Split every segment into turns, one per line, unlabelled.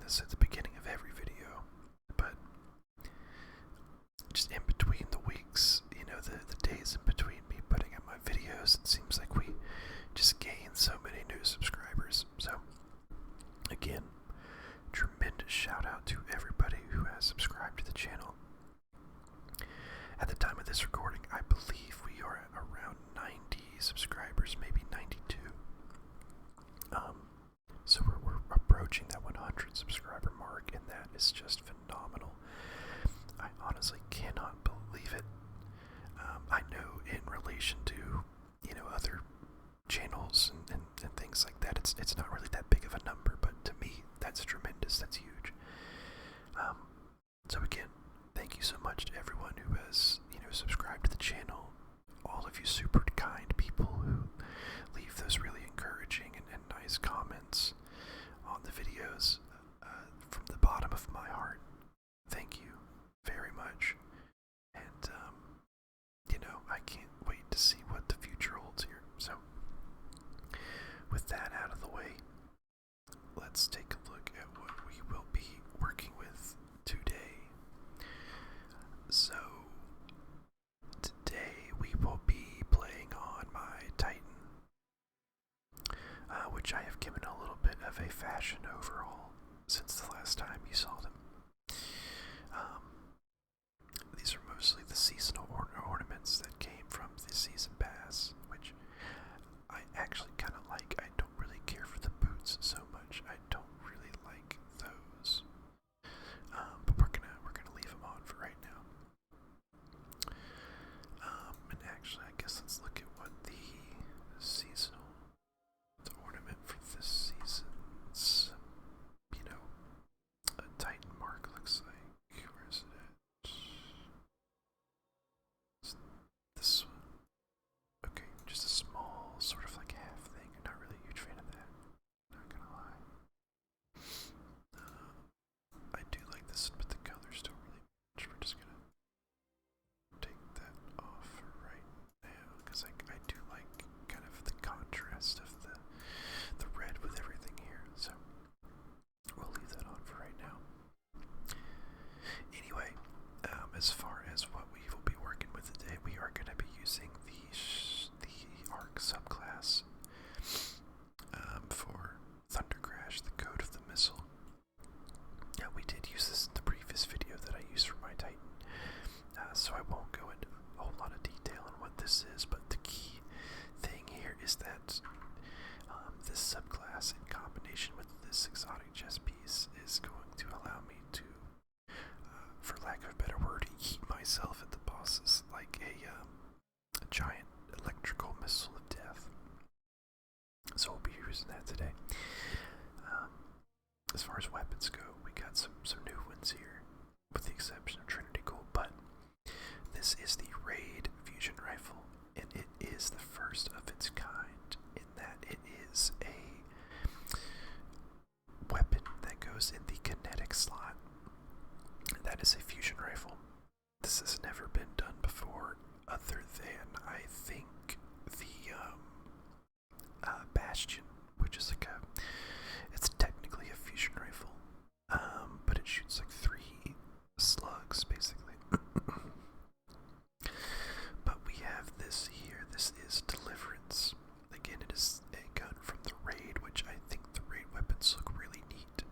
this at the beginning of every video, but just in between the weeks, the days in between me putting up my videos, it seems like we just gain so many new subscribers. So, again, tremendous shout out to everybody who has subscribed to the channel. At the time of this recording, I believe we are at around 90 subscribers, maybe 92. So we're approaching that 100 subscriber mark, and that is just phenomenal. I honestly cannot believe it. I know in relation to, other channels and things like that, it's not really that big of a number, but to me, that's tremendous, that's huge. So again, thank you so much to everyone who has, subscribed to the channel, all of you super kind people who leave those really encouraging and nice comments on the videos. From the bottom of my heart, thank you very much. And, I can't wait to see what the future holds here. So, with that out of the way, let's take a look at what we will be working with today. So, today we will be playing on my Titan, which I have given a little bit of a fashion overhaul since the last time you saw them. These are mostly the seasonal ornaments that came from the season pass, which I actually kind of like. I don't really care for the boots so much. I don't really like those, but we're gonna leave them on for right now. And actually, I guess let's look at what the ornament for this season's, a Titan mark looks like. Where is it at? It's this one. Okay, just a small, sort of like half thing. I'm not really a huge fan of that. Not gonna lie. I do like this, but the colors don't really match. We're just gonna take that off for right now, because I do like kind of the contrast of the red with everything here. So we'll leave that on for right now. Anyway, as far as what we will be working with today, we are going to be using the ARC subclass for Thunder Crash, the Code of the Missile. Now, we did use this in the previous video that I used for my Titan, so I won't go into a whole lot of detail on what this is, but the key thing here is that this subclass in combination with this exotic chess piece is going to allow me to, for lack of a better word, eat myself at the bosses like a giant electrical missile of death. So we'll be using that today. As far as weapons go, we got some new ones here, with the exception of Trinity Gold, but this is the Raid Fusion Rifle, and it is the first of its kind in that it is a weapon that goes in the kinetic slot. That is a fusion rifle. This has never been done before, other than, I think, the Bastion, which is like it's technically a fusion rifle, but it shoots like 3 slugs, basically. But we have this here. This is Deliverance. Again, it is a gun from the Raid, which I think the Raid weapons look really neat.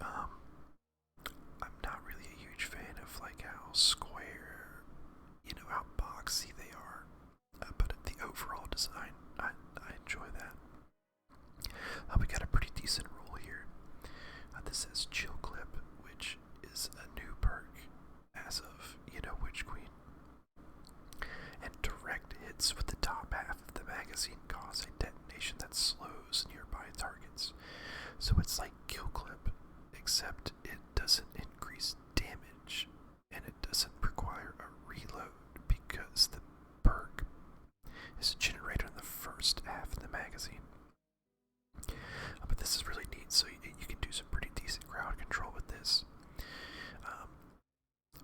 I'm not really a huge fan of like how square, how boxy they are, but the overall design, I enjoy that. We got a pretty decent roll here. This says Chill Clip, which is a new perk as of, Witch Queen. And direct hits with the top half of the magazine cause a detonation that slows nearby targets. So it's like Kill Clip, except it doesn't increase damage, and it doesn't require a reload because the perk is generated in the first half of the magazine. But this is really neat, so you can do some pretty decent crowd control with this.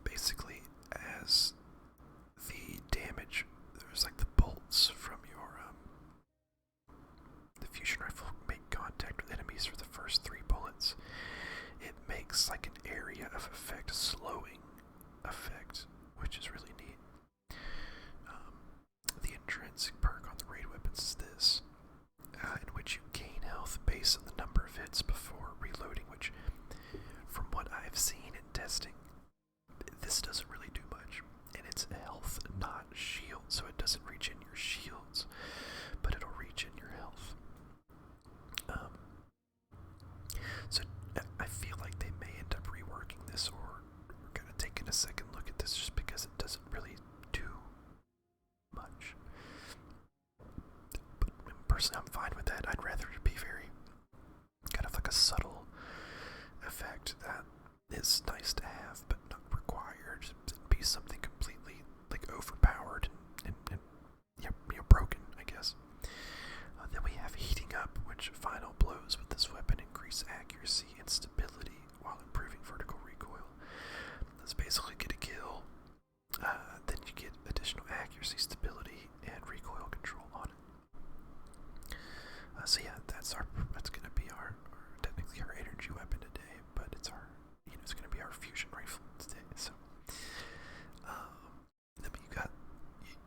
Basically, as the damage, there's like the bolts from your the fusion rifle make contact with enemies for the first 3 bullets. acts like an area of effect slowing effect, which is really neat. The intrinsic perk on the raid weapons is this, in which you gain health based on the number of hits before reloading, which, from what I've seen in testing, this doesn't really do much. And it's health, not shield, so it doesn't reach in your shields, but it'll reach in your health. So I feel like they may end up reworking this, or kind of taking a second look at this, just because it doesn't really do much. But personally, I'm fine with that. I'd rather it be very kind of like a subtle effect that is nice to have, but not required to be something completely like overpowered and broken, I guess. Then we have heating up, which final blows with this weapon increase accuracy and stability while improving vertical recoil. Let's basically get a kill, then you get additional accuracy, stability, and recoil control on it. So yeah, that's gonna be our technically our energy weapon today, but it's it's gonna be our fusion rifle today. So, then you got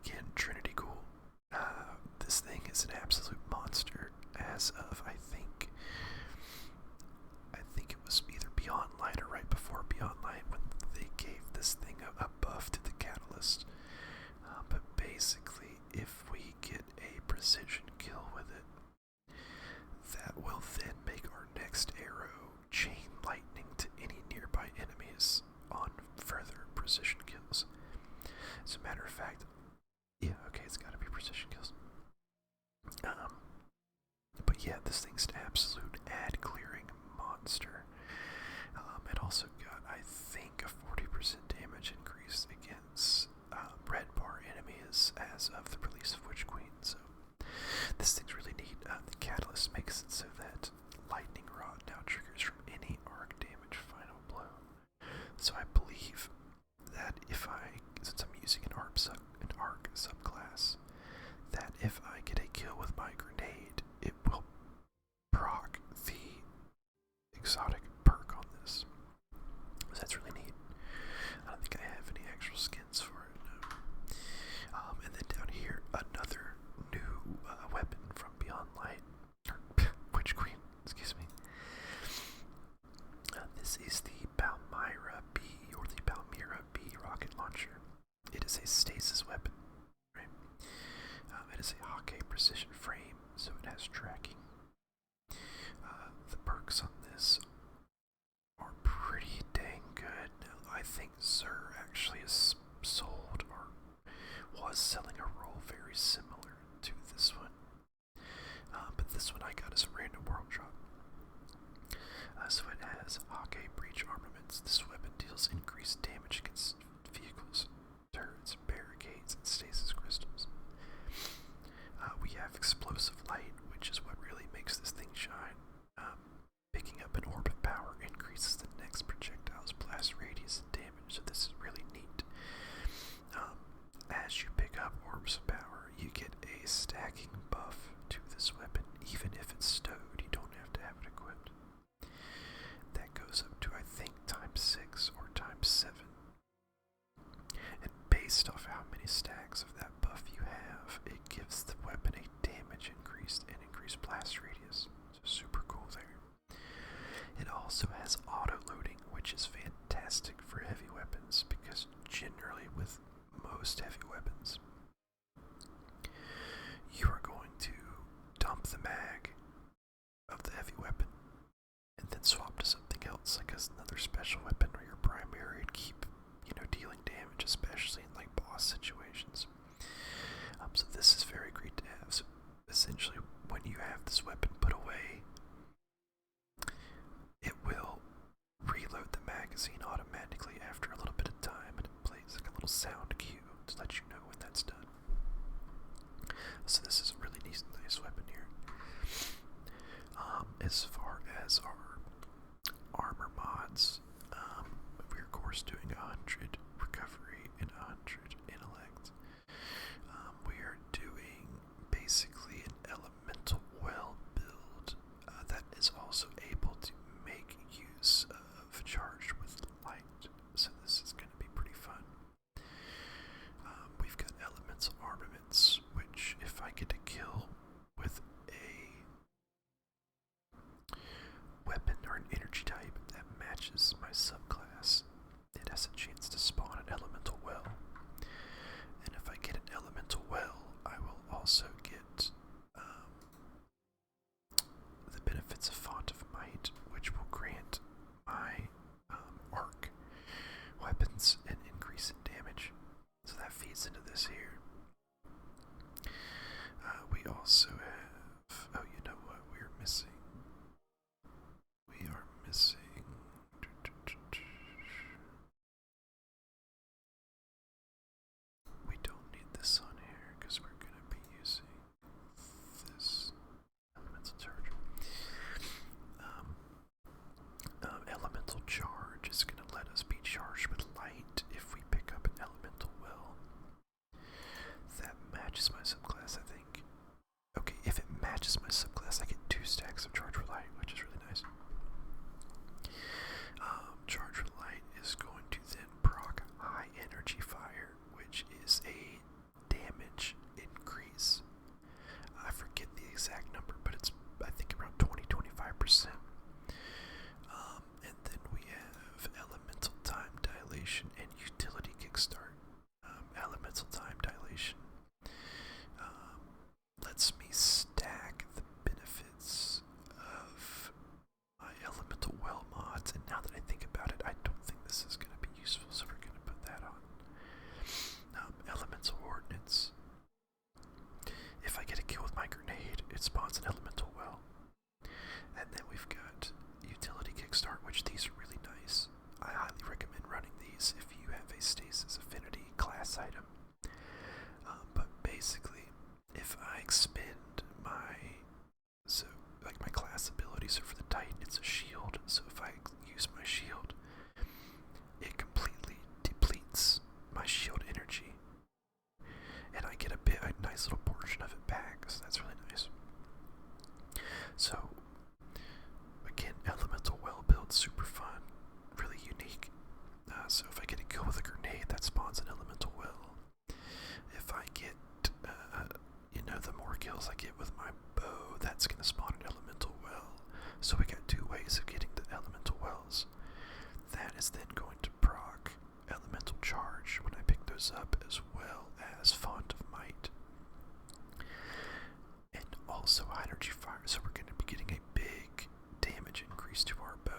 again Trinity Ghoul. This thing is an absolute monster. As of I think it was either Beyond Light or right before Beyond Light when they gave this thing a buff to the catalyst. But basically, if we get a precision kill with it, that will then make our next arrow chain lightning to any nearby enemies on further precision kills. As a matter of fact, yeah, okay, it's gotta be precision kills. But yeah, this thing's an absolute ad clearing monster. It also got, I think, a 40% damage increase against red bar enemies as of the release of Witch Queen. So this thing's really neat. The catalyst makes it so that lightning rod now triggers from any arc damage final blow. So I believe that since I'm using an arc subclass, that if I get a kill with my grenade, it will proc the exotic perk on this. So that's really neat. I don't think I have any actual skins for it, no. And then down here, another new weapon from Beyond Light, or Witch Queen, excuse me. This is the PALMYRA-B, or the PALMYRA-B rocket launcher. It is a stasis weapon, right? It is a Hawkeye precision frame, so it has tracking. The perks on this are pretty dang good. Now, I think Xur actually is sold or was selling a roll very similar to this one. But this one I got as a random world drop. So it has Hawkeye breach armaments. This weapon deals increased damage against vehicles, turrets, barricades, and stasis crystals. We have explosive light, which is what really makes this thing shine. Picking up an orb of power increases the next projectile's blast radius and damage, so this is really neat. As you pick up orbs of power, you get a stacking buff to this weapon. Even if it's stowed, you don't have to have it equipped. That goes up to, I think, ×6 or ×7. And based off how many stacks of that buff you have, it gives the weapon a damage increase and increased blast radius. So super cool there. It also has auto-loading, which is fantastic for heavy weapons, because generally with most heavy weapons, you are going to dump the mag of the heavy weapon and then swap to something else, like another special weapon or your primary, and keep, dealing damage, especially in like boss situations. So this is very great to have. So essentially, when you have this weapon put away, it will reload the magazine automatically after a little bit of time, and it plays like a little sound cue to let you know when that's done. So this is a really nice weapon here. As far as our armor mods, we're of course doing 100 recovery and 100 intellect. We are doing basically an elemental well build that is also able to make use of charge leads into this here. We also have, oh, you know what we're missing? We are missing, we don't need this on here because we're going to be using this elemental charge. Elemental charge is going to let us be charged with light if we pick up an elemental well. That matches my subclass, I think. Okay, if it matches my subclass, I get 2 stacks of charge with light, which is really nice. Charge with light is going to then proc high energy fire, which is a damage increase. I forget the exact number, but it's, I think, around 20-25%. And then we have elemental time dilation and utility kickstart. Elemental time dilation lets me stack the benefits of my elemental well mods, and now that I think about it, I don't think this is going to be useful, so we're going to put that on. Elemental ordnance. If I get a kill with my grenade, it spawns an elemental well. And then we've got utility kickstart, which these are really nice. I highly recommend running these if you have a stasis affinity class item. But basically, if I expend my, so like my class abilities are for the Titan, it's a shield, so if I use my shield, it completely depletes my shield energy, and I get a nice little portion of it back, so that's really nice. So again, elemental well build, super fun, really unique. So if I get a kill with a grenade, that spawns an elemental well. If I get, the more kills I get with my bow, that's going to spawn an elemental well. So we got 2 ways of getting the elemental wells. That is then going to proc elemental charge when I pick those up, as well as Font of Might. And also high energy fire, so we're going to be getting a big damage increase to our bow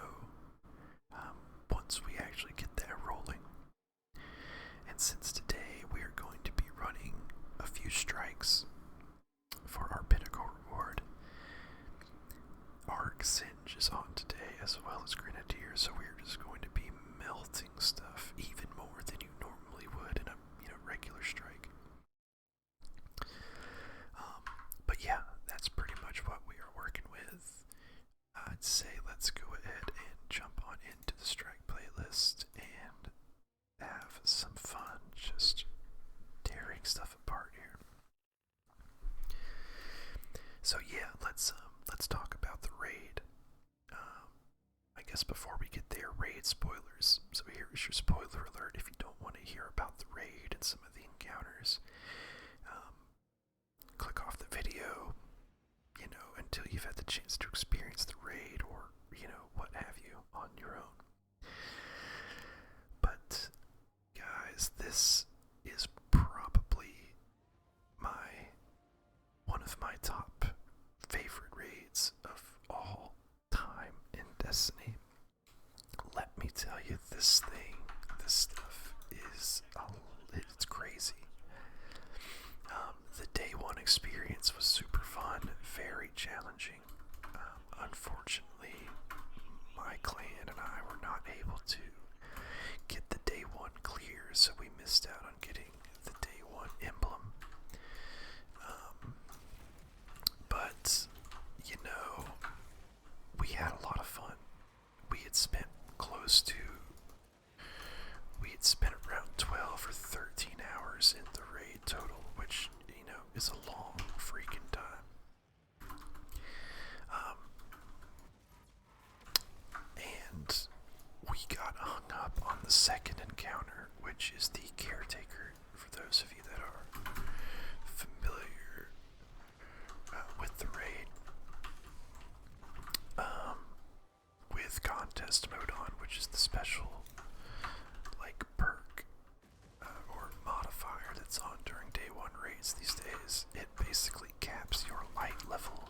once we actually get that rolling. And since today we are going to be running a few strikes for our pinnacle reward, Arc Singe is on today, as well as Grenadier, so we're just going to be melting stuff even more than you normally would in a regular strike. But yeah, that's pretty much what we are working with. I'd say let's go ahead and jump on into the strike playlist and have some fun just tearing stuff apart here. So yeah, let's talk about the raid. I guess before we get there, raid spoilers. So here is your spoiler alert if you don't want to hear about the raid and some of the encounters. Click off the video, until you've had the chance to experience the raid, or, what have you, on your own. But, guys, this is probably one of my top favorite raids of all time in Destiny. Let me tell you, this stuff it's crazy. The day 1 experience was super fun, very challenging. Unfortunately, my clan and I were not able to get the day 1 clear, so we missed out on getting the day 1 emblem. But, we had a lot of fun. We had spent around 12 or 13 hours in the raid total, which, is a long freaking time. And we got hung up on the second encounter, which is the caretaker, for those of you that are familiar with the raid. With contest mode on, which is the special perk or modifier that's on during day 1 raids these days, it basically caps your light level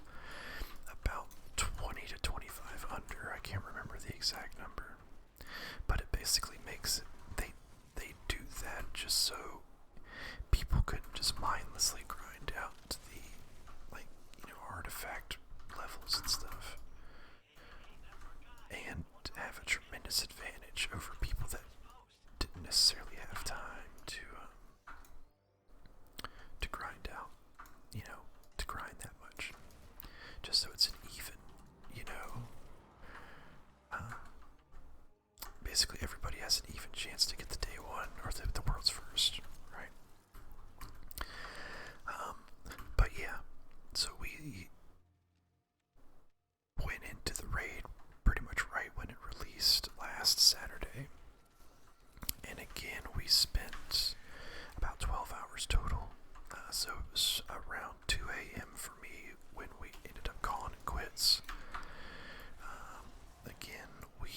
about 20 to 25 under. I can't remember the exact number, but it basically makes it, they do that just so just so it's an even, you know, basically everybody has an even chance to get the day one or the world's first, right? But yeah, so we went into the raid pretty much right when it released last Saturday. And again, we spent about 12 hours total. So it was around 2 a.m. for me when we ended up calling it quits. Again, we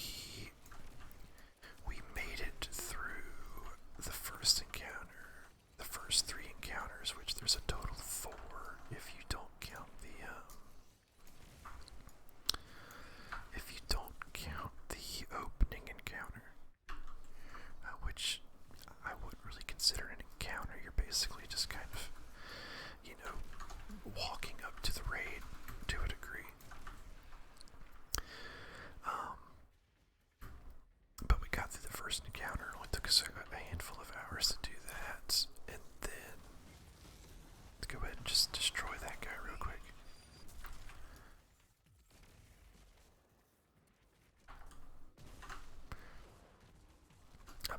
made it through the first encounter, the first 3 encounters, which there's a total of 4 if you don't count the opening encounter, which I wouldn't really consider an encounter. You're basically just kind of, you know, walking up to the raid to a degree. But we got through the first encounter. It only took us a handful of hours to do that, and then let's go ahead and just destroy that guy real quick.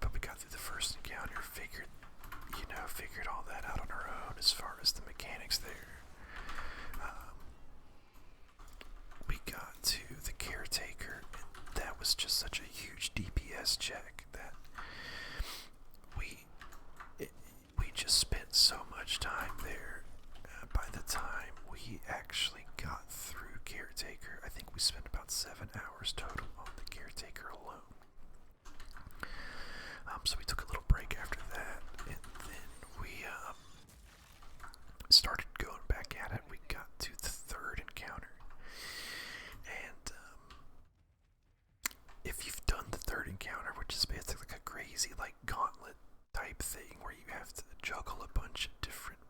But we got through the first encounter, figured all that out on our own as far as the mechanics there. We got to the caretaker, and that was just such a huge DPS check that we just spent so much time there. By the time we actually got through caretaker, I think we spent about 7 hours total on the caretaker alone. So we took a little break after that, and then we started going back at it. We got to the 3rd encounter, and if you've done the 3rd encounter, which is basically like a crazy like gauntlet type thing where you have to juggle a bunch of different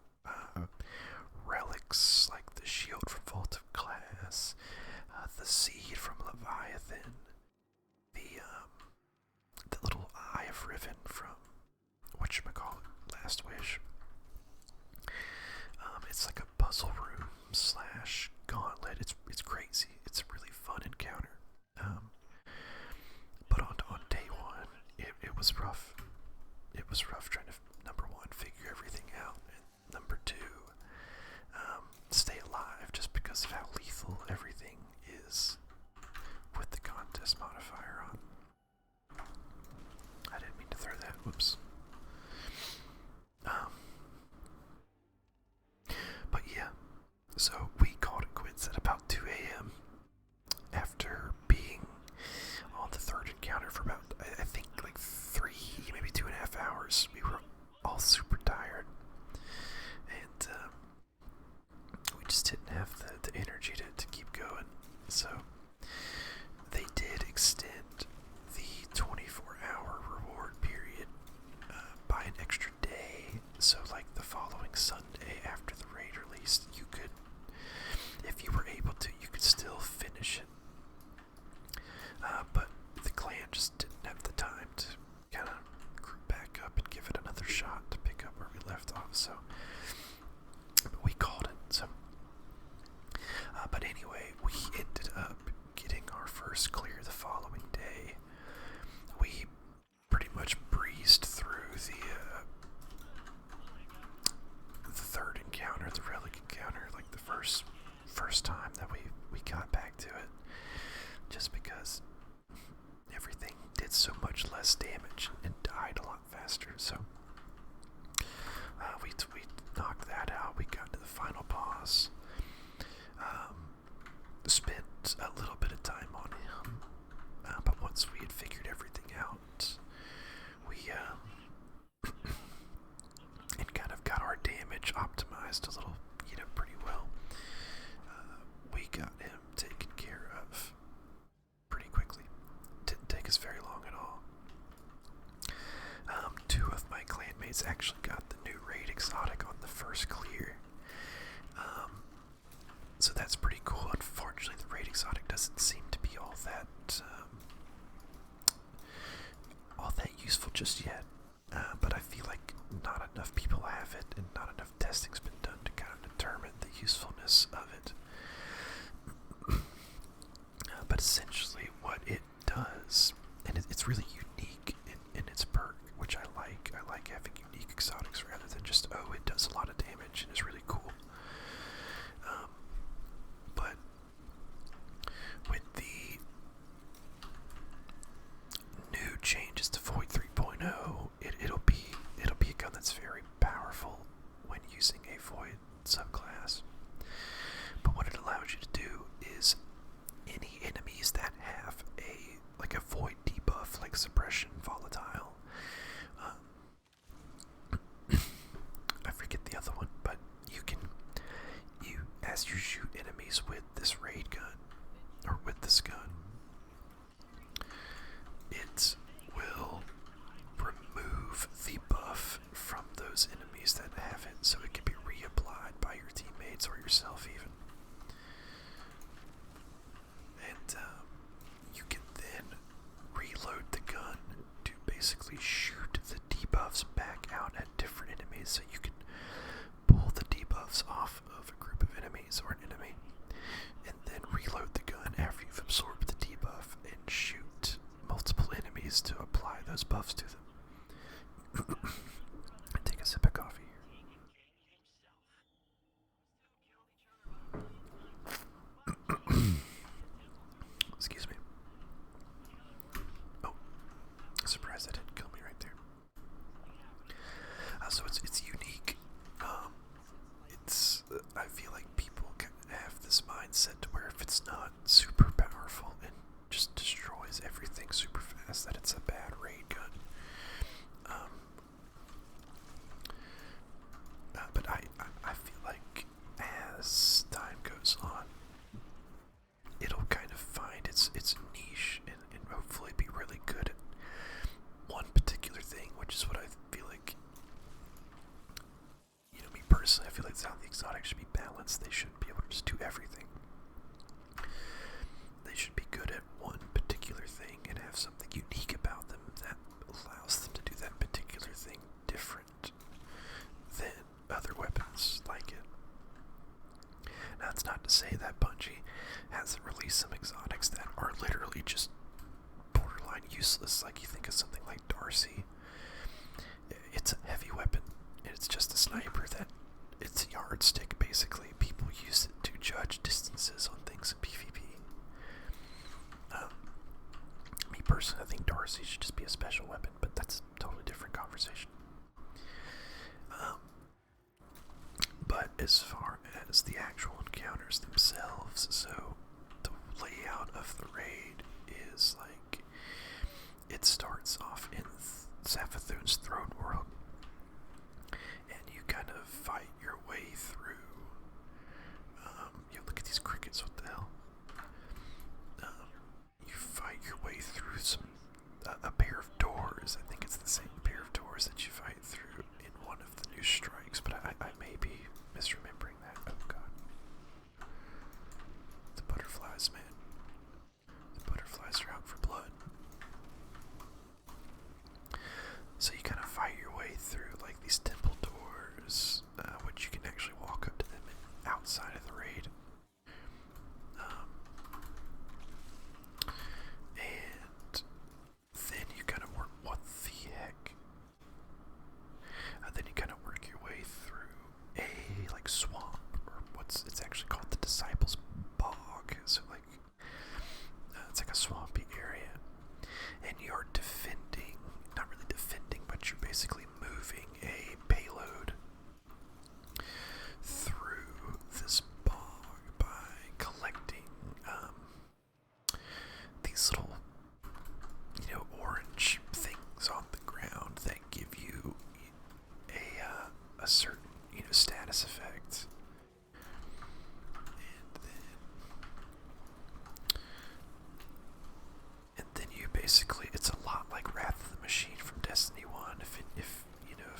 relics, like the shield from Vault of Glass, the seed from Leviathan, the little Eye of Riven from whatchamacallit, Last Wish. It's like a puzzle room / gauntlet. It's crazy. It's a really fun encounter. But on day 1, it was rough. It was rough trying to, number 1, figure everything out, and number 2, stay alive, just because of how lethal everything is with the contest modifier on. I didn't mean to throw that. Whoops. But yeah, so we called it quits at about 2 a.m. after being on the 3rd encounter for about, I think, like 3, maybe 2.5 hours. We were all super tired, and we just didn't have the energy to keep going. So they did extend the 24-hour reward period by an extra day. So like the following Sunday after the raid released, you could, if you were able to, you could still finish it. But the clan just didn't have the time to kind of group back up and give it another shot to pick up where we left off. So we called it. So, but anyway, we ended up getting our first clear the following day. We pretty much breezed through the 3rd encounter, the relic encounter, like the first time that we got back to it, just because everything did so much less damage and died a lot faster. So we knocked that out. We got to the final boss. Spent a little bit of time on him, but once we had figured everything out, we and kind of got our damage optimized a little, pretty well. We got him taken care of pretty quickly. Didn't take us very long at all. 2 of my clanmates actually got the new raid exotic on the first clear. So that's pretty cool. Unfortunately, the raid exotic doesn't seem to be all that useful just yet. But I feel like not enough people have it, and not enough testing's been done to kind of determine the usefulness of it. it's niche and hopefully be really good at one particular thing, which is what I feel like. Me personally, I feel like that's how the exotics should be balanced. They shouldn't be able to just do everything. They should be good at one particular thing and have something unique about them that allows them to do that particular thing different than other weapons like it. Now, it's not to say that Bungie hasn't released some exotics that are literally just borderline useless. Like, you think of something like Darcy. It's a heavy weapon, and it's just a sniper that it's a yardstick, basically. People use it to judge distances on things in PvP. Me personally, I think Darcy should just be a special weapon, but that's a totally different conversation. But as far as the actual encounters themselves, so the layout of the raid is like, it starts off in Savathun's throne world, and you kind of fight your way through. Look at these crickets, what the hell? You fight your way through a pair of doors. I think it's the same pair of doors that you fight through in one of the new strikes, but I may be misremembering that. Oh god. The butterflies, man. The butterflies are out for blood. So you kind of fight your way through like these temple doors, which you can actually walk up to them outside of the raid. And then you kind of work, what the heck? Then you kind of work your way through a like swamp, or it's actually called the Disciples Bog. So like, it's like a swampy area, and you're defending, not really defending, but you're basically moving a payload through this bog by collecting these little, orange things on the ground that give you a certain, status effect. And then you basically, it's a lot like Wrath of the Machine from Destiny 1. If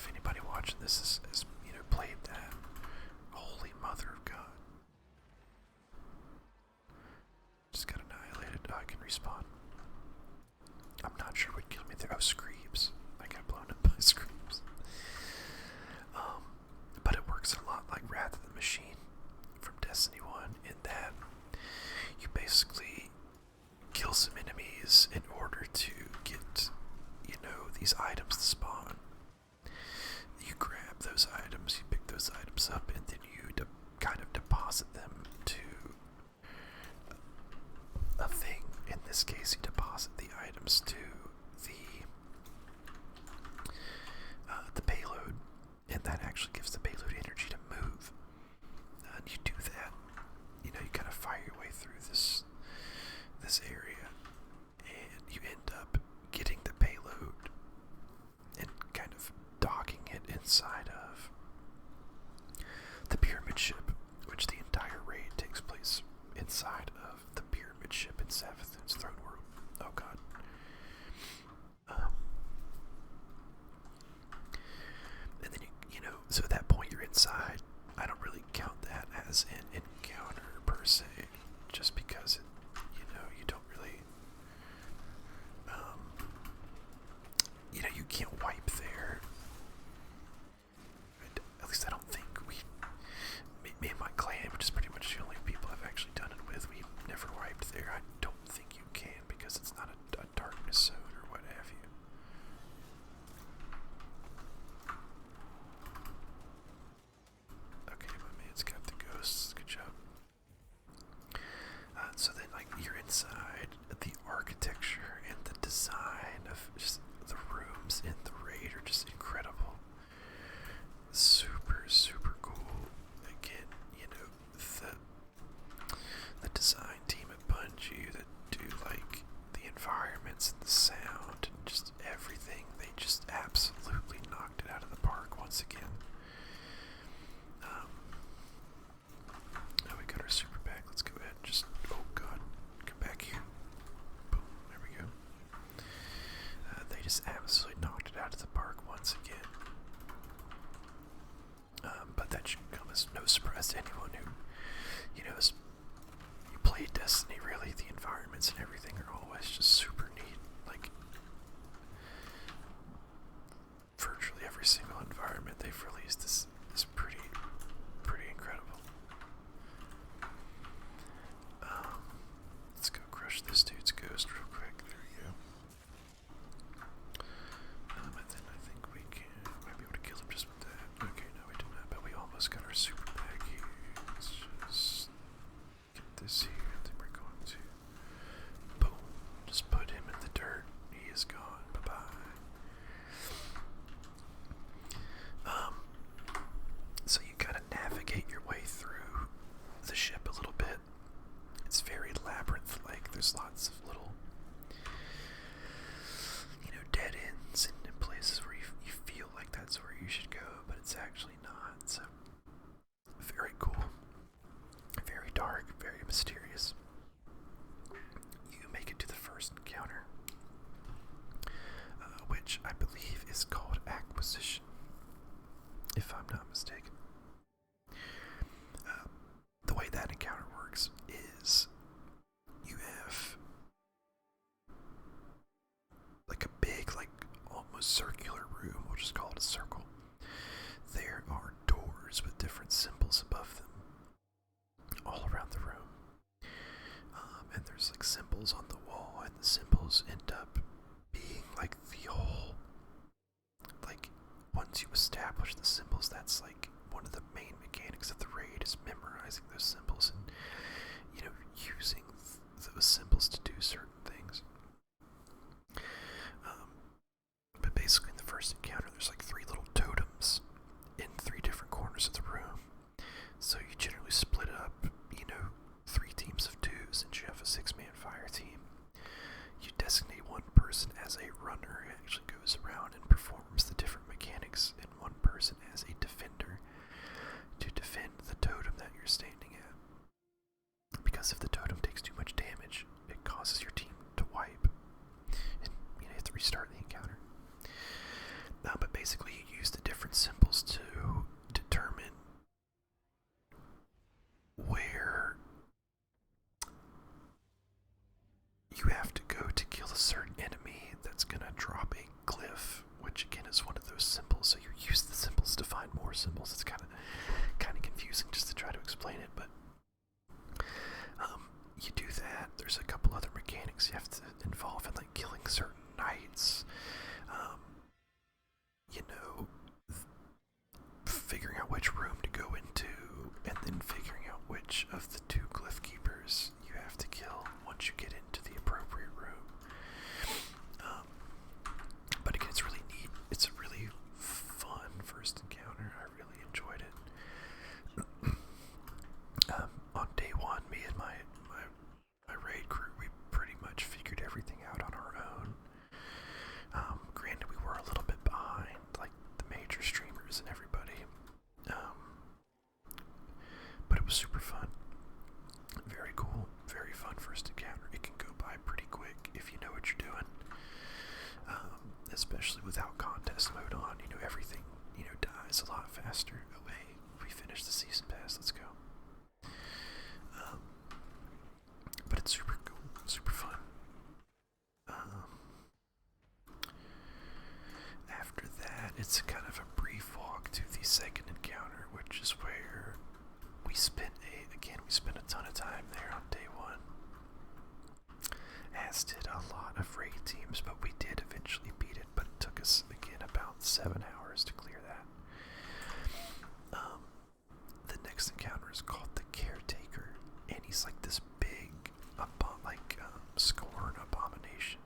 anybody watching this has played that, holy mother of God. Just got annihilated. Oh, I can respawn. I'm not sure what killed me there. Oh, Screams. I got blown up by Screams. But it works a lot like Wrath of the Machine from Destiny 1 in that you basically kill some enemies in order to get, these items to spawn. You grab those items, you pick those items up, and then you kind of deposit them to a thing. In this case, you deposit the items to the payload, and that actually gives the payload energy to move. And you do that, you kind of fire your way through this area, and you end up getting the payload and kind of docking it inside of the pyramid ship, which the entire raid takes place inside of the pyramid ship in Savathun's throne world. Oh god. And then so at that point you're inside. I don't really count that as an encounter per se, just because it, you don't really, you can't wipe there. At least I don't think me and my clan, which is pretty much the only people I've actually done it with, we've never wiped there. I don't think you can, because it's not a darkness zone or what have you. Okay, my man's got the ghosts. Good job. So then, you're inside. The architecture and the design of just the rooms in the raid are just incredible. Super, super cool. Again, the design team at Bungie that do the environments and the sound and just everything, they just absolutely knocked it out of the park once again. Oh, we got our super back. Let's go ahead and just, oh god, come back here. environments and everything are always just super neat. Like, virtually every single environment they've released is pretty incredible. Let's go crush this dude's ghost real quick. There we go. And then I think we might be able to kill him just with that. Okay, no we did not, but we almost got our super bag here. Let's just get this here, and then we're going to boom, just put him in the dirt. He is gone. Bye-bye. So you gotta navigate your way through the ship a little bit. It's very labyrinth-like. There's lots of little, dead ends and places where you feel like that's where you should go, but it's actually not. So, very cool. Very dark, very mysterious. You make it to the first encounter, which I believe is called Acquisition, if I'm not mistaken. The way that encounter works is you have like a big, like almost circular room, we'll just call it a circle. There are doors with different symbols above them all around the room. And there's like symbols on the wall, and the symbols end up being like the whole, like once you establish the symbols, that's like one of the main mechanics of the raid is memorizing those symbols and using those symbols to do certain things. But basically in the first encounter there's like 3 little totems in 3 different corners of the room. So you generally split up, 3 teams of 2 since you have a 6-man fire team. You designate one person as a runner who actually goes around and performs the different mechanics, and one person as a defender to defend the totem that you're standing at. Because if the totem takes too much damage, it causes your team to wipe, and you have to restart the encounter. But basically you use the different symbols to determine where you have to go to kill a certain enemy that's going to drop a glyph, which again is one of those symbols. So you use the symbols to find more symbols. It's kind of confusing just to try to explain it, but you do that. There's a couple other mechanics you have to involve in, like killing certain knights, figuring out which room to go into, and then figuring out which of the 2 glyph keepers you have to kill once you get into the appropriate room. But again, it's really neat. It's a really fun first encounter. I really enjoyed it. On day 1, me and my raid crew, we pretty much figured everything out on our own. Granted, we were a little bit behind, like the major streamers and everybody. But it was super fun. Very cool, very fun first encounter. It can go by pretty quick if you know what you're doing. Especially without contest mode on, everything, dies a lot faster. Oh, hey, we finished the season pass, let's go. But it's super cool, super fun. After that, it's kind of a brief walk to the second encounter, which is where we spent a ton of time there on day 1. As did a lot of raid teams, but we did eventually beat it, but it took us, again, about 7 hours to clear that. The next encounter is called the Caretaker, and he's like this big, Scorn abomination.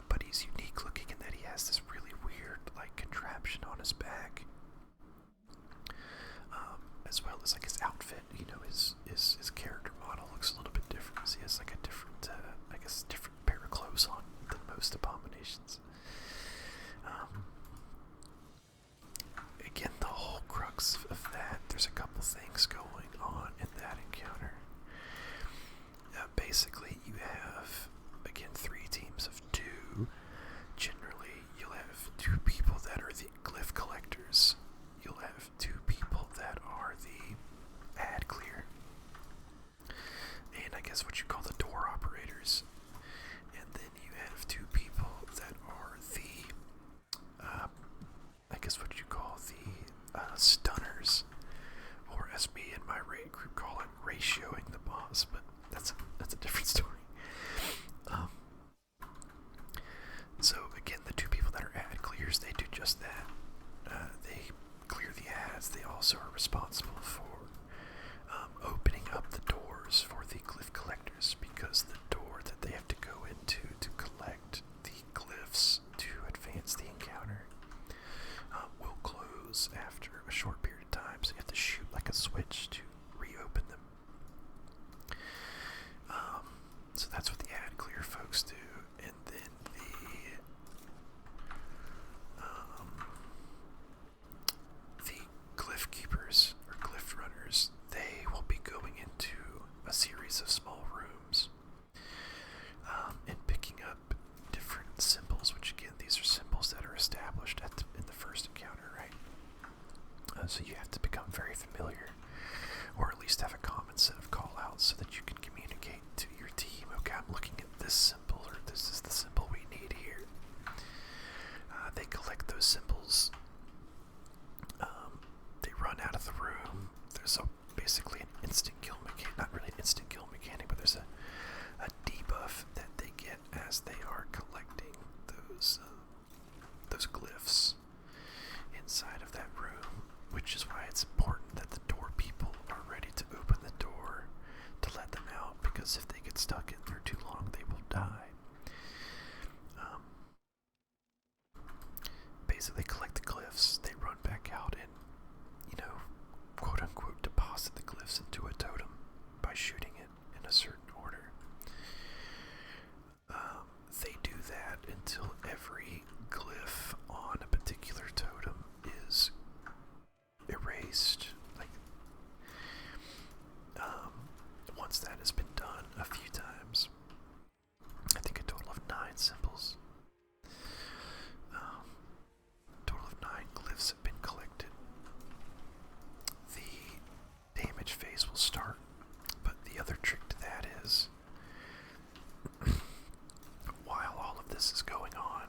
But he's unique looking in that he has this really weird, contraption on his back. As well as, his outfit, his character model looks a little bit different, because he has, a different, different pair of clothes on than most abominations. Again, the whole crux of that, there's a couple things going on in that encounter. Basically, you have, again, 3 teams of 2. Generally, you'll have 2 people that are the glyph collectors. You'll have 2 people that are the ad clear. And I guess what you call the door operator. looking at this symbol, or this is the symbol we need here. They collect those symbols. They run out of the room. There's basically an instant kill mechanic, not really an instant kill mechanic, but there's a debuff that they get as they are collecting those glyphs inside of that room, which is why it's important that the door people are ready to open the door to let them out, because if they get stuck in there too long, they will die. Basically, collect the glyphs, they run back out and, quote unquote, deposit the glyphs into a totem by shooting it in a certain order. They do that until every glyph on a particular totem is erased. Once that has been done a few times, I think a total of 9 symbols, total of 9 glyphs have been collected, the damage phase will start. But the other trick to that is, while all of this is going on,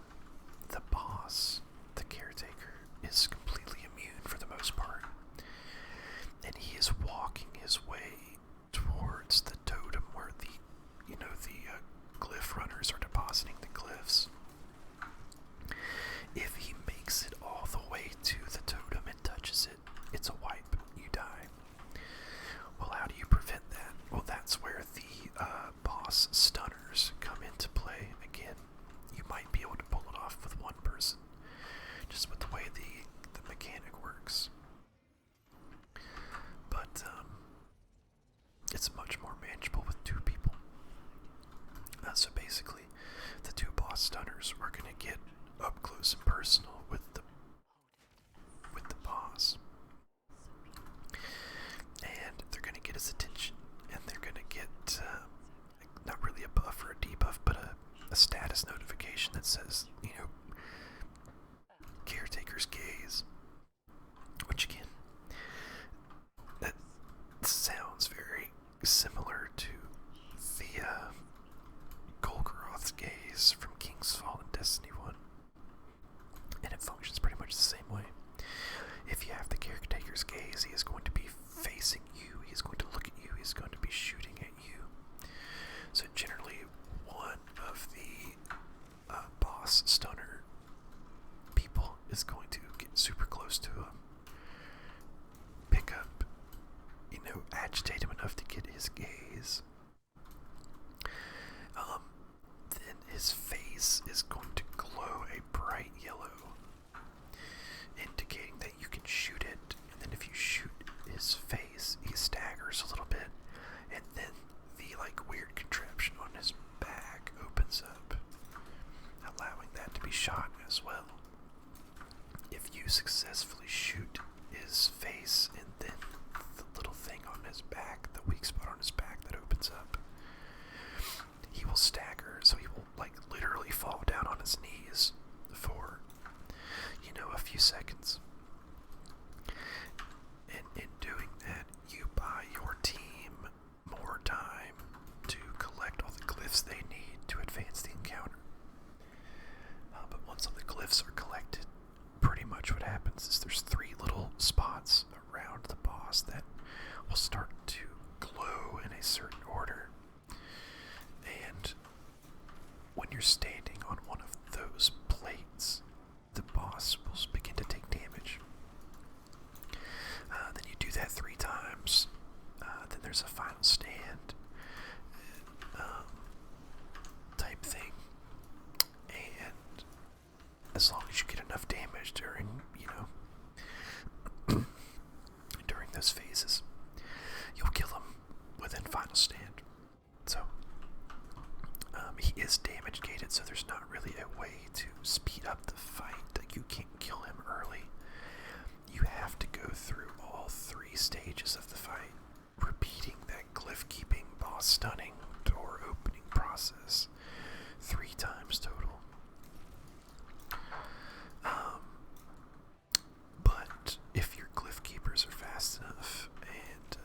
the boss, the caretaker, is completely immune for the most part, and he is walking his way towards the totem where the glyph runners are depositing the glyphs. If he makes it all the way to the totem and touches it, it's a wipe. You die. Well, how do you prevent that? Well, that's where the boss stunners come into play. Again, you might be able to pull it off with one person, just with the way the mechanic works. But it's much more manageable with 2 people. So basically, the 2 boss stunners are going to get up close and personal with the boss, and they're going to get his attention, and they're going to get not really a buff or a debuff, but a status notification that says, caretaker's gaze, which again, that sounds very similar to the Golgoroth's gaze from King's Fall and Destiny 1, and it functions pretty much the same way. If you have the caretaker's gaze, he is going to be facing you, he is going to look at you, he is going to be shooting at you. So generally, one of the boss stunner people is going to get super close to him, pick up, agitate him enough to get his gaze. Then his face is going to glow a bright yellow, indicating that you can shoot it. And then if you shoot his face, he staggers a little bit, and then the weird contraption on his back opens up, allowing that to be shot as well. If you successfully shoot his face, and then the little thing on his back, the weak spot on his back that opens up, he will stagger, so he will literally fall down on his knees for a few seconds. And in doing that, you buy your team more time to collect all the glyphs they need to advance the encounter. But once all the glyphs are collected, pretty much what happens is there's 3 little spots around the boss that will start to glow in a certain order. And when you're standing on one of those plates, the boss will begin to take damage. Then you do that 3 times. Then there's a final stand type thing. And as long as you get enough damage during, during those phases, you'll kill him within final stand. So, he is damage gated, so there's not really a way to speed up the fight. You can't kill him early. You have to go through all 3 stages of the fight, repeating that glyph keeping, boss stunning, door opening process 3 times total. But if your glyph keepers are fast enough and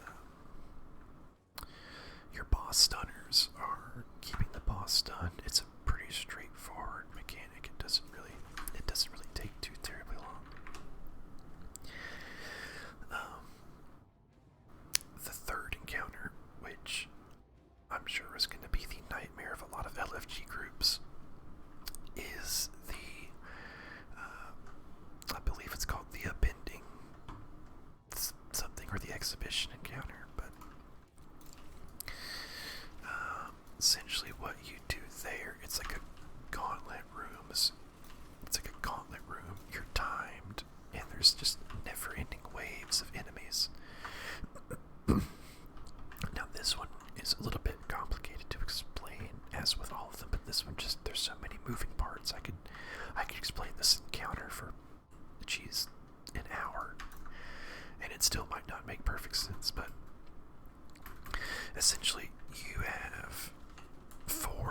your boss stunners are keeping the this one just, there's so many moving parts. I could explain this encounter for, geez, an hour, and it still might not make perfect sense, but essentially you have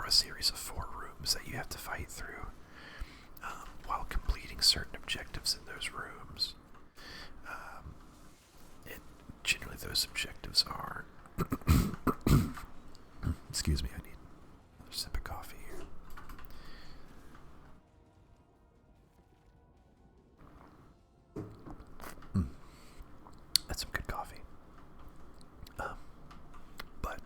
a series of 4 rooms that you have to fight through while completing certain objectives in those rooms. And generally those objectives are excuse me, I need another sip of coffee here. That's some good coffee. But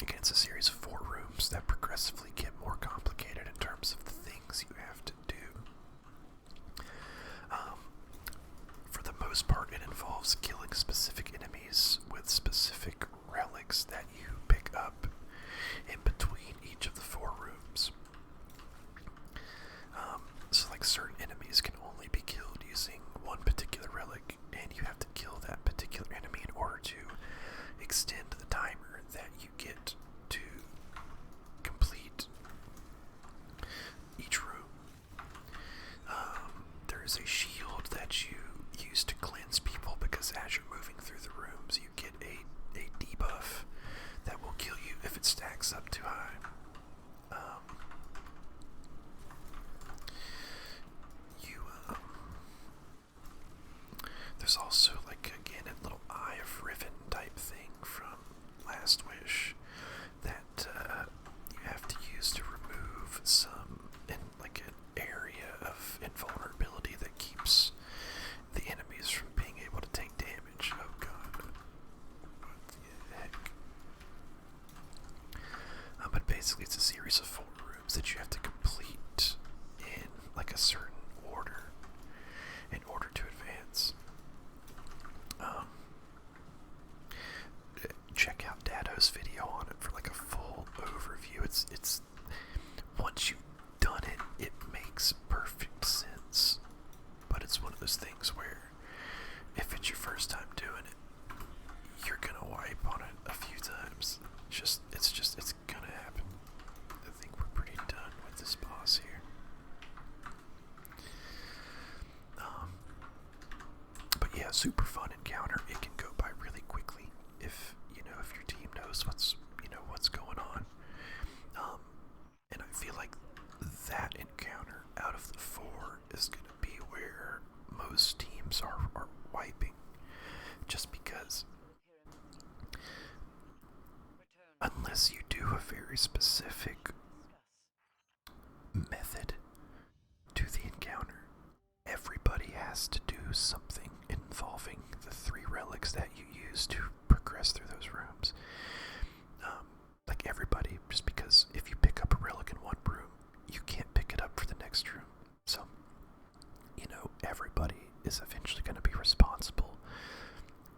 again, it's a series of 4 rooms that progressively get more complicated in terms of the things you have to do. For the most part, it involves killing specific enemies with specific relics that you pick up in between each of the 4 rooms. So like certain enemies can only be killed using one particular relic, and you have to kill that particular enemy in order to extend the timer that you get to complete each room. There is a shield that you use to cleanse people, because as you're moving through the rooms you get a debuff that will kill you if it stacks up too high. There's also, like, again, a little Eye of Riven type thing from Last Wish that you have to use to remove some, in like an area of invulnerability that keeps the enemies from being able to take damage. Oh god. What the heck? But basically it's a series of 4 rooms that you have to complete in like a certain order in order to advance. Check out Dado's video on it for like a full overview. It's once you've done it, it makes perfect sense. But it's one of those things where if it's your first time doing it, you're gonna wipe on it a few times. It's gonna happen. I think we're pretty done with this boss here. But yeah, super fun encounter. It can go by really quickly if your team knows what's going on. And I feel like that encounter out of the 4 is going to be where most teams are wiping, just because unless you do a very specific method to the encounter, everybody has to do something involving the 3 relics that you use to progress through those rooms. Like everybody, just because if you pick up a relic in one room, you can't pick it up for the next room. So, everybody is eventually going to be responsible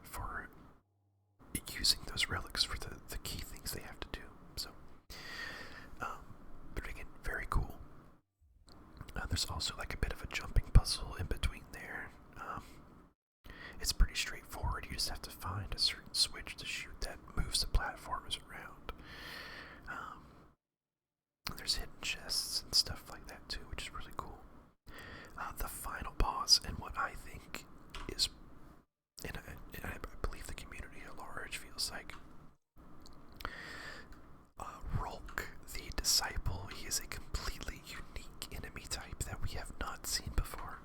for using those relics for the key things they have to do. So, but again, very cool. There's also like a bit of a jumping puzzle in between there. It's pretty straightforward. You just have to find a certain switch to shoot that moves the platforms around. There's hidden chests and stuff like that too, which is really cool. The final boss, and what I think is, and I believe the community at large feels like, Rolk, the Disciple. He is a completely unique enemy type that we have not seen before.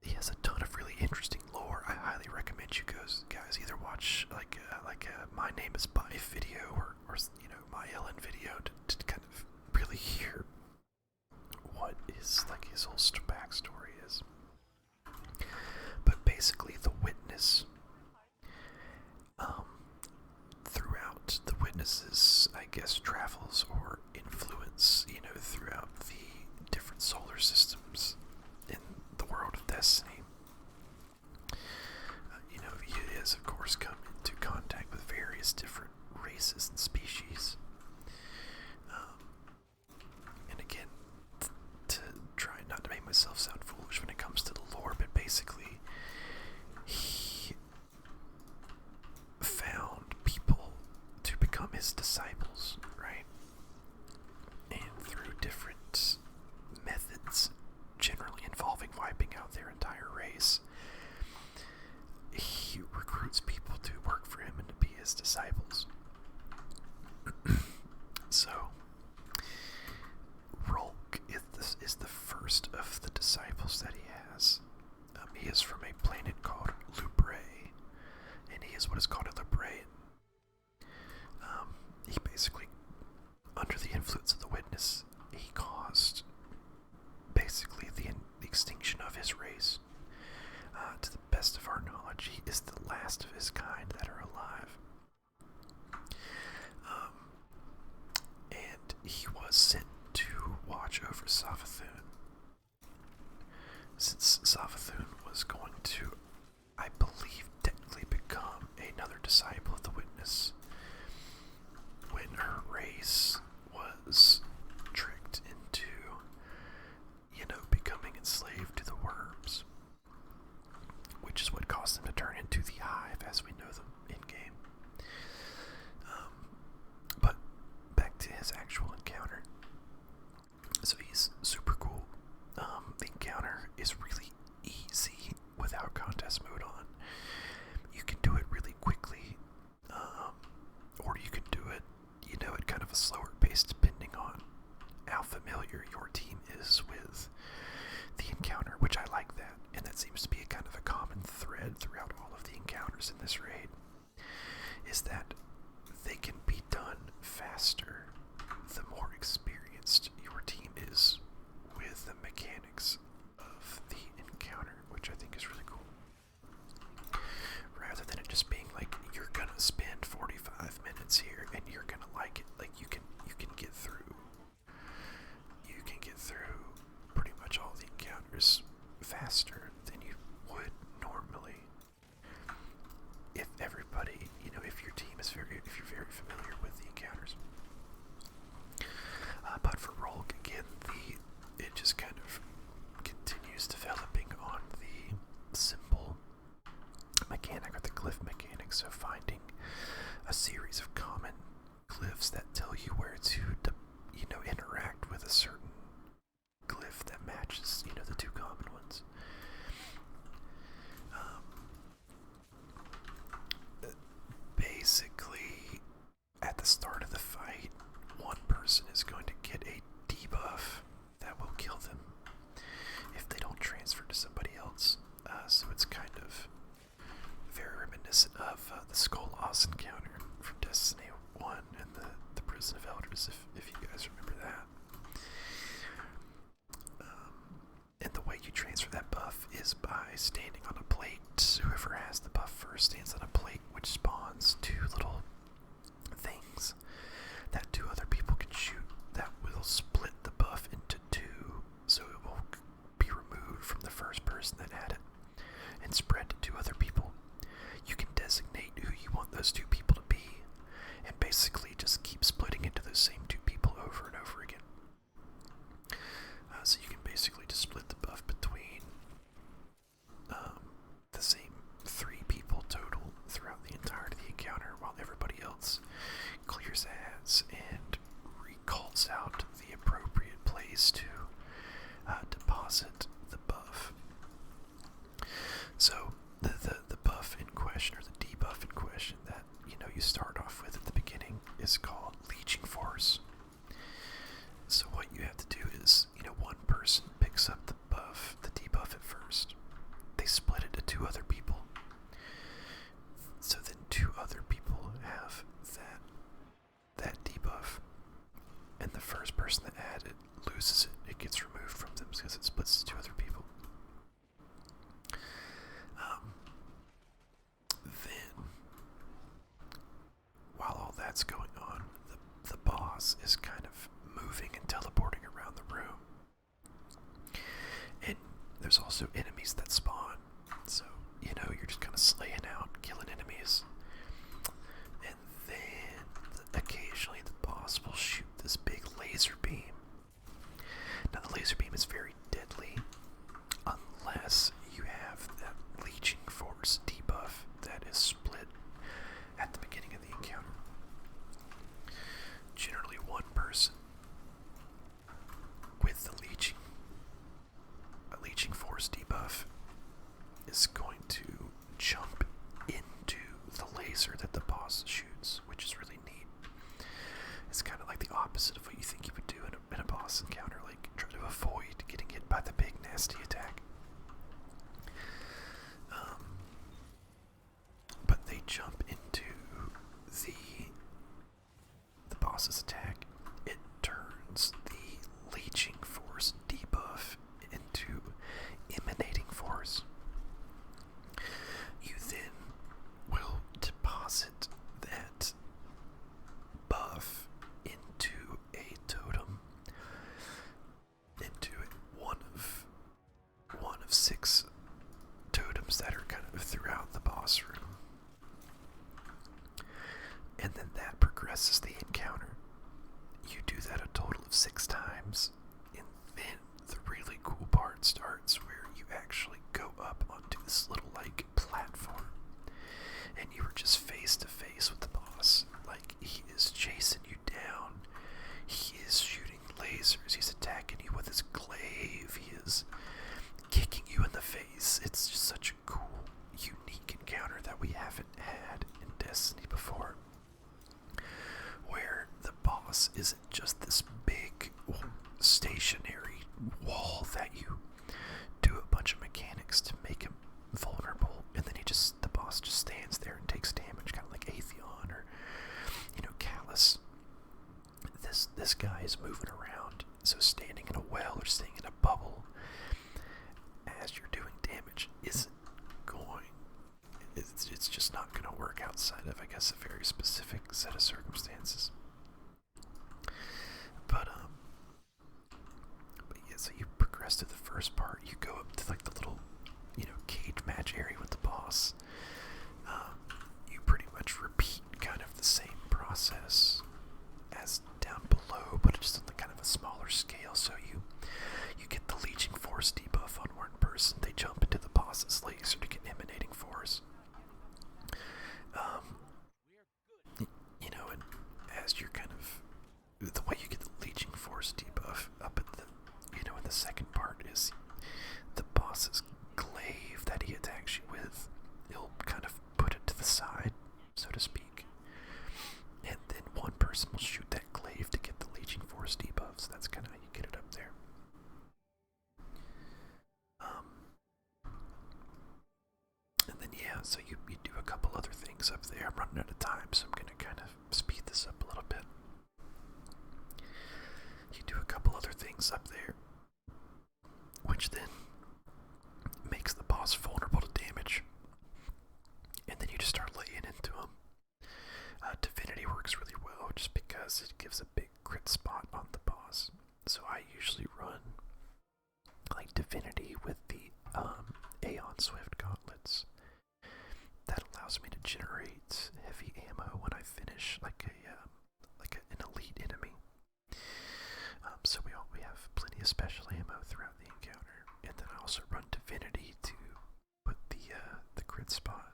He has a ton of really interesting lore. I highly recommend you guys either watch like a My Name is Bife video or my Ellen video to kind of really hear what is like his whole backstory is. But basically, the witness, throughout the witness's, I guess, travels or influence, throughout the different solar systems in the world of Destiny, he has, of course, come into contact with various different races and species. And again, to try not to make myself sound foolish when it comes to the lore, but basically, he found people to become his his disciples, right? And through different methods, generally involving wiping out their entire race, he recruits people to work for him and to be his disciples. So, Rolk is the first of the disciples that he has. He is from a planet called Lubre, and he is what is called a Librarian. He basically, under the influence of the Witness, he caused basically the extinction of his race. To the best of our knowledge, he is the last of his kind that are alive. And he was sent to watch over Savathun. Since Savathun was going to, I believe, technically become another disciple of the Witness, when her race was tricked into, becoming enslaved to the worms, which is what caused them to turn into the Hive as we know them in-game. But back to his actual encounter. So he's super cool. The encounter is really easy without contest mode on. You can do it really quickly, or you can do it, at kind of a slower pace depending on how familiar your team is with the encounter, which I like that, and that seems to be a kind of a common thread throughout all of the encounters in this raid, is that they can be done faster the more experienced your team is with the mechanics of the encounter, which I think is really cool. Rather than it just being like, you're gonna spend 45 minutes here and you're gonna like it. Like you can get through pretty much all the encounters faster than you would normally if everybody, if your team is if you're very familiar with the encounters. But for Rolk, again, it just kind of continues developing on the symbol mechanic, or the glyph mechanic, so finding a series of common glyphs that tell you where to interact with a certain glyph that matches, the two common ones. Basically, at the start of the fight, one person is going to get a debuff that will kill them if they don't transfer to somebody else. So it's kind of very reminiscent of the Skolas encounter from Destiny 1 and the Prison of Elders, if you guys remember that. And the way you transfer that buff is by standing on a plate. Whoever has the buff first stands on a plate, which spawns two little things that two other people can shoot that will split the buff into two, so it will be removed from the first person that had it and spread to two other people. You can designate who you want those two people to be and basically just keep splitting into those same two people over and over again. So you can basically just split the buff between the same three people total throughout the entirety of the encounter, while everybody else clears ads and recalls out the appropriate place to deposit the buff. So the buff in question, or the debuff in question, that you start off with at the beginning is called Leeching Force. So what you have to do is, one person picks up the buff, the debuff at first. They split it to two other people. So then two other people have that debuff, and the first person that had it loses it. It gets removed from them because it splits to two other people. Then, while all that's going on, the boss is kind of moving and teleporting around the room. And there's also enemies that spawn. So, you're just kind of slaying out, killing enemies. And then, occasionally the boss will shoot this big laser beam. Now, the laser beam is very deadly unless you have that Leeching Force debuff that is split at the beginning of the encounter. progresses the encounter. You do that a total of 6 times, and then the really cool part starts where you actually go up onto this little like platform, and you are just face to face with the boss. Like, he is chasing you down, he is shooting lasers, he's attacking you with his glaive, he is kicking you in the face. It's just such a cool, unique encounter that we haven't had in Destiny before, where the boss isn't just this big stationary wall that you do a bunch of mechanics to make him vulnerable, and then the boss just stands there and takes damage, kind of like Atheon or, Callus. This guy is moving around, so standing in a well or staying in a bubble as you're doing damage it's just not going to work outside of, I guess, a very specific set of circumstances. But yeah, so you progress to the first part, you go up to like the little, cage match area with the boss. You pretty much repeat kind of the same process as down below, but just on kind of a smaller scale. So you get the leeching force debuff on one person, they jump into the boss's laser to get emanating force. And as you're kind of, the way you get the leeching force debuff up at the, in the second part is the boss's glaive that he attacks you with, he'll kind of put it to the side, so to speak, and then one person will shoot that glaive to get the leeching force debuffs. That's kind of how you get it up there. And then so you do a couple other things up there. I'm running out of time, so I'm gonna kind of speed this up a little bit. You do a couple other things up there, which then makes the boss vulnerable to damage, and then you just start laying into him. Divinity works really well just because it gives a big crit spot on the boss. So I usually run like Divinity with the Aeon Swift gauntlets. That allows me to generate heavy ammo when I finish like an elite enemy. So we have plenty of special ammo throughout the encounter, and then I also run Divinity to put the crit spot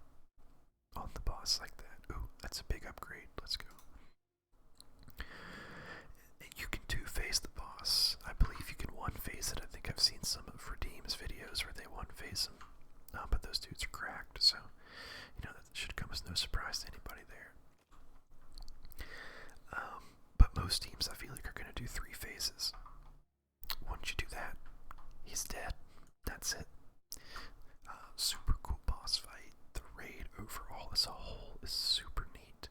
on the boss like that. Ooh, that's a big upgrade. Let's go. You can two-phase the boss. I believe you can one-phase it. I think I've seen some of Redeem's videos where they one-phase him. But those dudes are cracked, so that should come as no surprise to anybody there. But most teams, I feel like, are going to do 3 phases. Once you do that, he's dead. That's it. Super cool boss fight. The raid overall as a whole is super neat.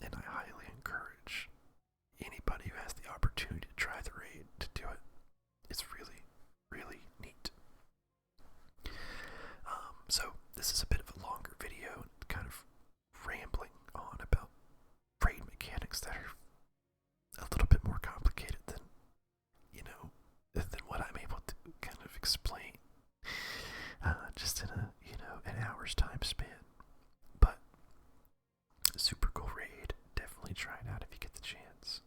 And I highly encourage anybody who has the opportunity to try the raid to do it. It's really, really neat. So this is a bit of a longer video, kind of rambling on about raid mechanics that are a little bit more complicated than what I'm able to kind of explain just in an hour's time span. But super cool raid. Definitely try it out if you get the chance.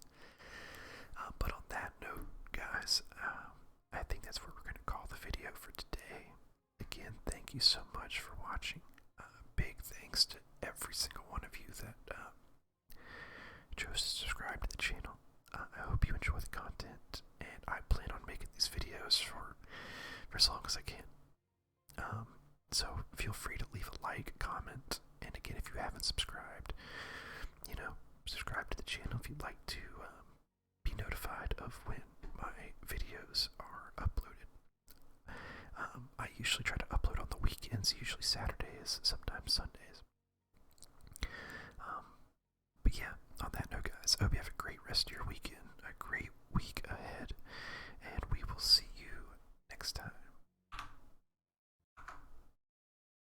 But on that note, guys, I think that's where we're going to call the video for today. Again, thank you so much for watching. Big thanks to every single one of you that chose to subscribe to the channel. I hope you enjoy the content, and I plan on making these videos for as long as I can. So feel free to leave a like, comment, and again, if you haven't subscribed, subscribe to the channel if you'd like to be notified of when my videos are uploaded. I usually try to upload on the weekends, usually Saturdays, sometimes Sundays. But yeah, on that note, guys, I hope you have a great rest of your week.